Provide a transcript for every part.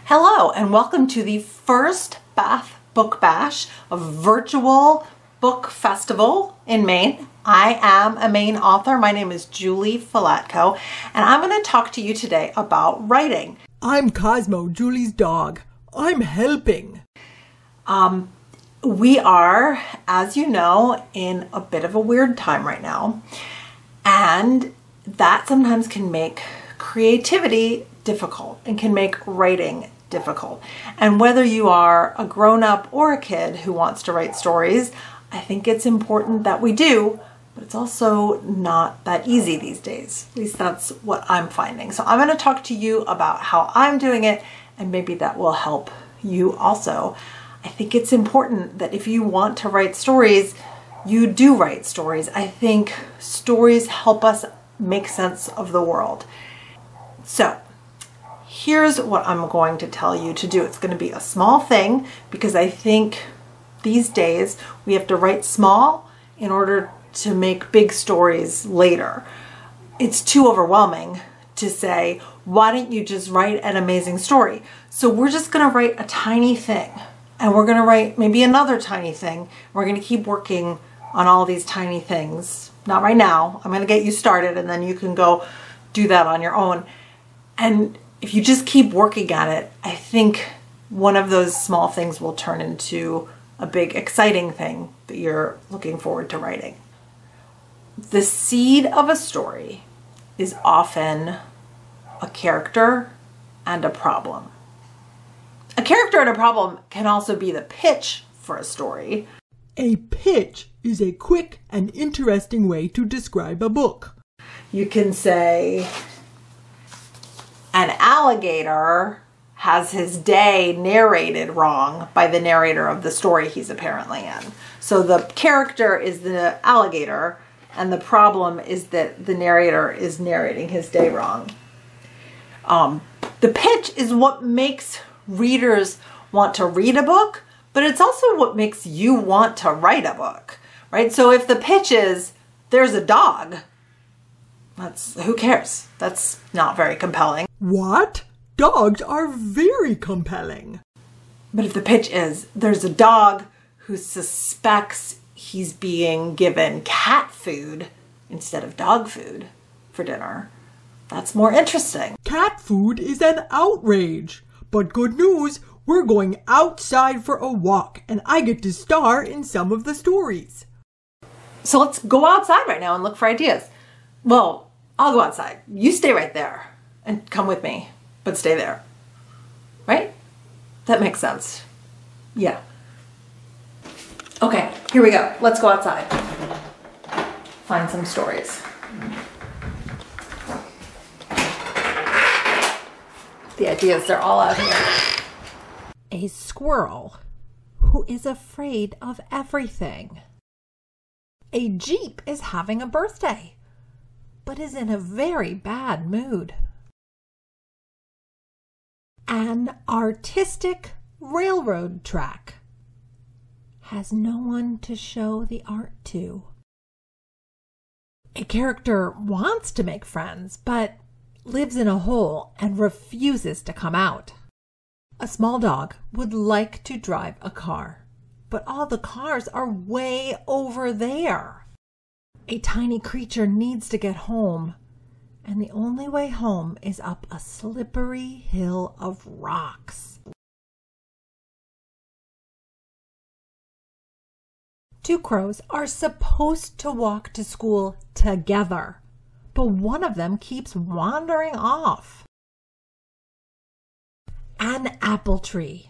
Hello and welcome to the first Bath Book Bash, a virtual book festival in Maine. I am a Maine author. My name is Julie Falatko and I'm going to talk to you today about writing. I'm Cosmo, Julie's dog. I'm helping. We are, as you know, in a bit of a weird time right now, and that sometimes can make creativity difficult and can make writing difficult. And whether you are a grown-up or a kid who wants to write stories, I think it's important that we do, but it's also not that easy these days. At least that's what I'm finding. So I'm going to talk to you about how I'm doing it, and maybe that will help you also. I think it's important that if you want to write stories, you do write stories. I think stories help us make sense of the world. So here's what I'm going to tell you to do. It's going to be a small thing because I think these days we have to write small in order to make big stories later. It's too overwhelming to say, why don't you just write an amazing story? So we're just going to write a tiny thing, and we're going to write maybe another tiny thing. We're going to keep working on all these tiny things. Not right now. I'm going to get you started and then you can go do that on your own. And if you just keep working at it, I think one of those small things will turn into a big, exciting thing that you're looking forward to writing. The seed of a story is often a character and a problem. A character and a problem can also be the pitch for a story. A pitch is a quick and interesting way to describe a book. You can say, an alligator has his day narrated wrong by the narrator of the story he's apparently in. So the character is the alligator, and the problem is that the narrator is narrating his day wrong. The pitch is what makes readers want to read a book, but it's also what makes you want to write a book, right? So if the pitch is, there's a dog, who cares? That's not very compelling. What? Dogs are very compelling. But if the pitch is, there's a dog who suspects he's being given cat food instead of dog food for dinner, that's more interesting. Cat food is an outrage. But good news, we're going outside for a walk and I get to star in some of the stories. So let's go outside right now and look for ideas. Well, I'll go outside. You stay right there and come with me, but stay there. Right? That makes sense. Yeah. Okay, here we go. Let's go outside. Find some stories. The ideas, they're all out here. A squirrel who is afraid of everything. A Jeep is having a birthday, but is in a very bad mood. An artistic railroad track has no one to show the art to. A character wants to make friends, but lives in a hole and refuses to come out. A small dog would like to drive a car, but all the cars are way over there. A tiny creature needs to get home, and the only way home is up a slippery hill of rocks. Two crows are supposed to walk to school together, but one of them keeps wandering off. An apple tree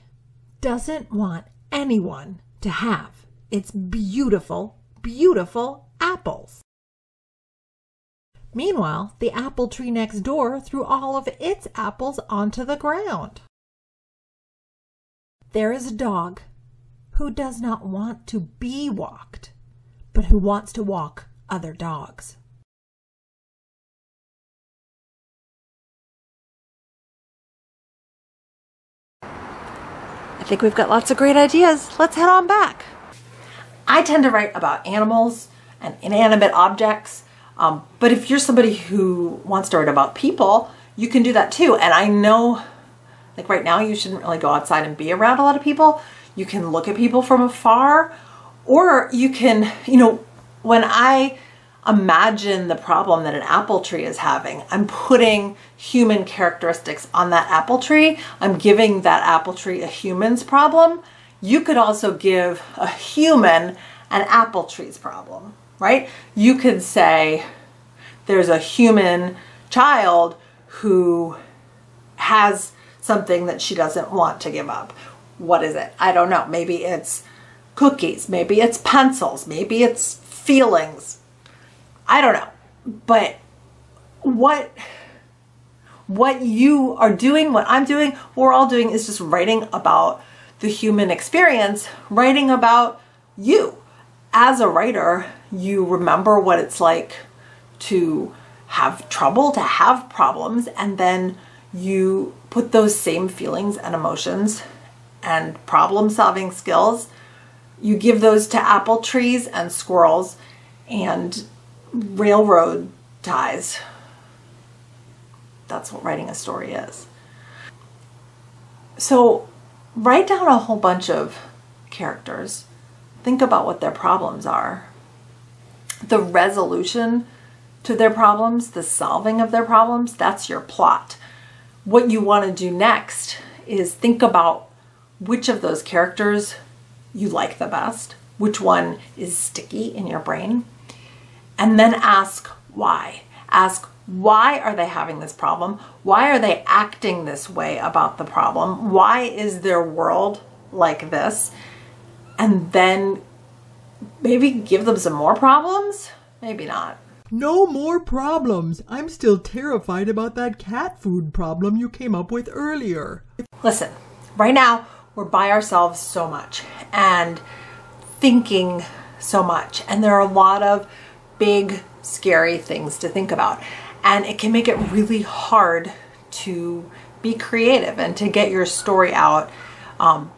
doesn't want anyone to have its beautiful, beautiful apples. Meanwhile, the apple tree next door threw all of its apples onto the ground. There is a dog who does not want to be walked, but who wants to walk other dogs. I think we've got lots of great ideas. Let's head on back. I tend to write about animals and inanimate objects, but if you're somebody who wants to write about people, you can do that too. And I know Like right now, you shouldn't really go outside and be around a lot of people. You can look at people from afar, or you can, when I imagine the problem that an apple tree is having, I'm putting human characteristics on that apple tree. I'm giving that apple tree a human's problem. You could also give a human an apple tree's problem, right? You could say there's a human child who has something that she doesn't want to give up. What is it? I don't know. Maybe it's cookies. Maybe it's pencils. Maybe it's feelings. I don't know. But what you are doing, what I'm doing, what we're all doing is just writing about the human experience, writing about you. As a writer, you remember what it's like to have trouble, to have problems, and then you put those same feelings and emotions and problem-solving skills, you give those to apple trees and squirrels and railroad ties. That's what writing a story is. So write down a whole bunch of characters. Think about what their problems are. The resolution to their problems, the solving of their problems, that's your plot. What you want to do next is think about which of those characters you like the best, which one is sticky in your brain, and then ask why. Ask, why are they having this problem? Why are they acting this way about the problem? Why is their world like this? And then maybe give them some more problems? Maybe not. No more problems. I'm still terrified about that cat food problem you came up with earlier. Listen, right now we're by ourselves so much and thinking so much. And there are a lot of big, scary things to think about. And it can make it really hard to be creative and to get your story out,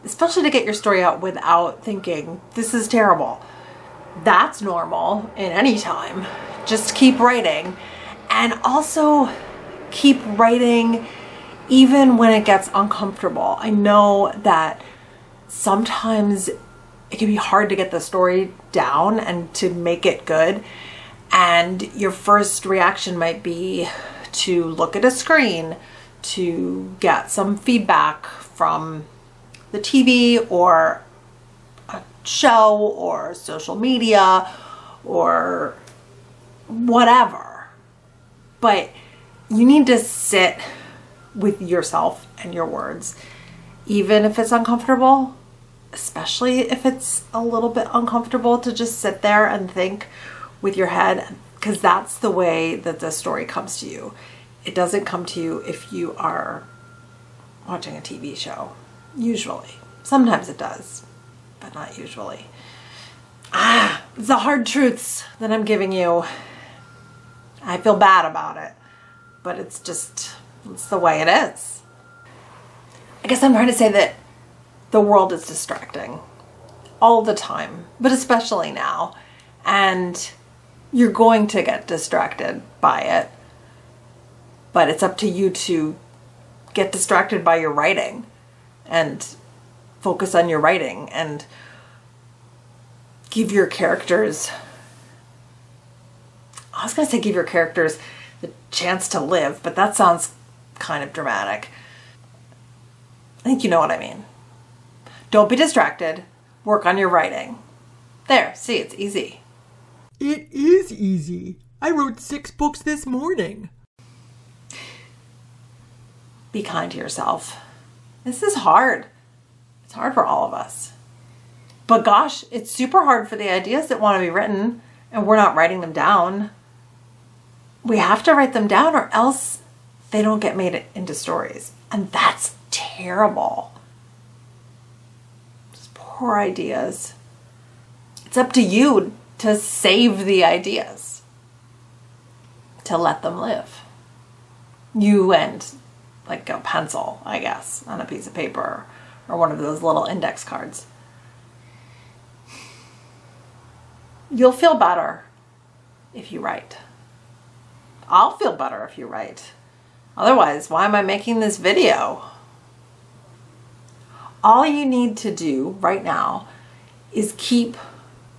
especially to get your story out without thinking, this is terrible. That's normal in any time. Just keep writing, and also keep writing even when it gets uncomfortable. I know that sometimes it can be hard to get the story down and to make it good. And your first reaction might be to look at a screen, to get some feedback from the TV or a show or social media or whatever. But you need to sit with yourself and your words, even if it's uncomfortable, especially if it's a little bit uncomfortable to just sit there and think with your head, because that's the way that the story comes to you. It doesn't come to you if you are watching a TV show, usually. Sometimes it does, but not usually. It's the hard truths that I'm giving you. I feel bad about it, but it's the way it is. I guess I'm trying to say that the world is distracting all the time, but especially now. And you're going to get distracted by it, but it's up to you to get distracted by your writing and focus on your writing and give your characters, I was going to say give your characters the chance to live, but that sounds kind of dramatic. I think you know what I mean. Don't be distracted. Work on your writing. There, see, it's easy. It is easy. I wrote 6 books this morning. Be kind to yourself. This is hard. It's hard for all of us. But gosh, it's super hard for the ideas that want to be written and we're not writing them down. We have to write them down or else they don't get made into stories. And that's terrible. Just poor ideas. It's up to you to save the ideas, to let them live. You and like a pencil, I guess, on a piece of paper or one of those little index cards. You'll feel better if you write. I'll feel better if you write. Otherwise, why am I making this video? all you need to do right now is keep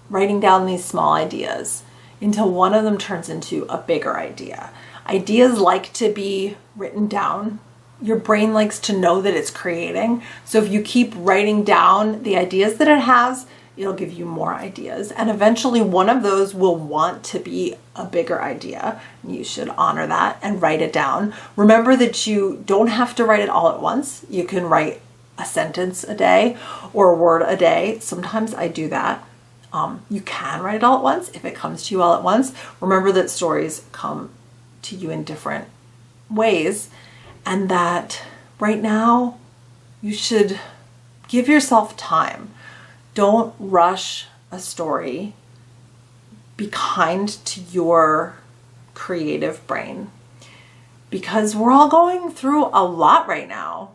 writing down these small ideas until one of them turns into a bigger idea. Ideas like to be written down. Your brain likes to know that it's creating. So if you keep writing down the ideas that it has, it'll give you more ideas. And eventually one of those will want to be a bigger idea. You should honor that and write it down. Remember that you don't have to write it all at once. You can write a sentence a day or a word a day. Sometimes I do that. You can write it all at once if it comes to you all at once. Remember that stories come to you in different ways, and that right now you should give yourself time. Don't rush a story. Be kind to your creative brain, because we're all going through a lot right now.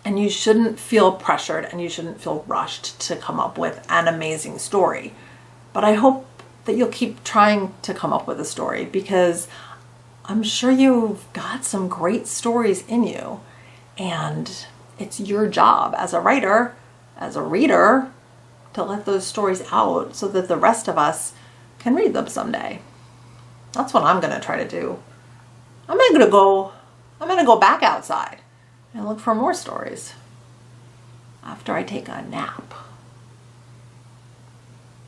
And you shouldn't feel pressured and you shouldn't feel rushed to come up with an amazing story. But I hope that you'll keep trying to come up with a story, because I'm sure you've got some great stories in you. And it's your job as a writer, as a reader, to let those stories out so that the rest of us can read them someday. That's what I'm going to try to do. I'm going to go back outside and look for more stories after I take a nap.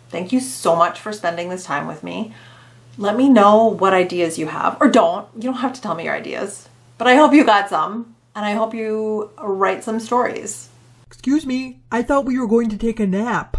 Thank you so much for spending this time with me. Let me know what ideas you have, or don't. You don't have to tell me your ideas, but I hope you got some, and I hope you write some stories. Excuse me, I thought we were going to take a nap.